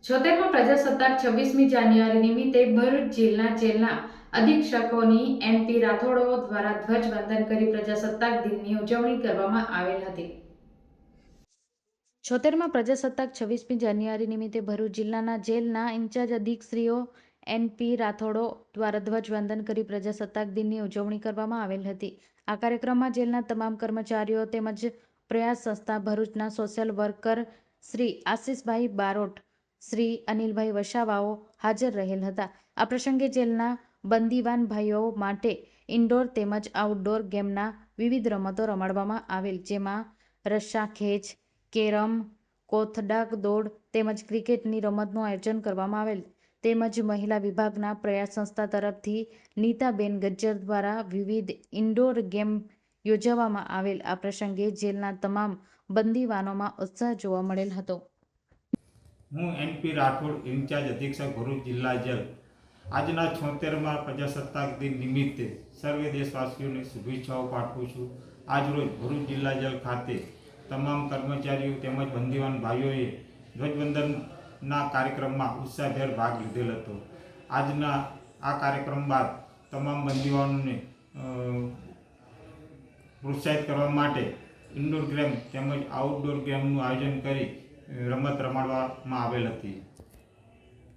76માં પ્રજાસત્તાક 26મી જાન્યુઆરી નિમિત્તે ભરૂચ જિલ્લા જેલના અધિક્ષકોની એમપી રાઠોડો દ્વારા ધ્વજવંદન કરી પ્રજાસત્તાક દિનની ઉજવણી કરવામાં આવેલ હતી। 76માં પ્રજાસત્તાક 26મી જાન્યુઆરી નિમિત્તે ભરૂચ જિલ્લાના જેલના ઇન્ચાર્જ અધિક્ષકશ્રીઓ એનપી રાઠોડો દ્વારા ધ્વજવંદન કરી પ્રજાસત્તાક દિનની ઉજવણી કરવામાં આવેલ હતી। આ કાર્યક્રમમાં જેલના તમામ કર્મચારીઓ તેમજ પ્રયાસ સંસ્થા ભરૂચના સોશિયલ વર્કર શ્રી આશિષભાઈ બારોટ, શ્રી અનિલભાઈ વસાવાઓ હાજર રહેલ હતા। આ પ્રસંગે જેલના બંદીવાન ભાઈઓ માટે ઇન્ડોર તેમજ આઉટડોર ગેમના વિવિધ રમતો રમાડવામાં આવેલ, જેમાં રસ્સા ખેંચ, કેરમ, કોથડા દોડ તેમજ ક્રિકેટની રમતનું આયોજન કરવામાં આવેલ, તેમજ મહિલા વિભાગના પ્રયાસ સંસ્થા તરફથી નીતાબેન ગજ્જર દ્વારા વિવિધ ઇન્ડોર ગેમ યોજવામાં આવેલ। આ પ્રસંગે જેલના તમામ બંદીવાનોમાં ઉત્સાહ જોવા મળેલ હતો। હું એનપી રાઠોડ, ઇન્ચાર્જ અધિક્ષક ભરૂચ જિલ્લા જેલ। આજના 76માં પ્રજાસત્તાક દિન નિમિત્તે સર્વે દેશવાસીઓને શુભેચ્છાઓ પાઠવું છું। આજરોજ ભરૂચ જિલ્લા જેલ ખાતે તમામ કર્મચારીઓ તેમજ બંદીવાન ભાઈઓએ ધ્વજવંદનના કાર્યક્રમમાં ઉત્સાહભેર ભાગ લીધેલ હતો। આજના આ કાર્યક્રમ બાદ તમામ બંદીવાનોને પ્રોત્સાહિત કરવા માટે ઇન્ડોર ગેમ તેમજ આઉટડોર ગેમનું આયોજન કરી રમત રમાડવામાં આવેલ હતી।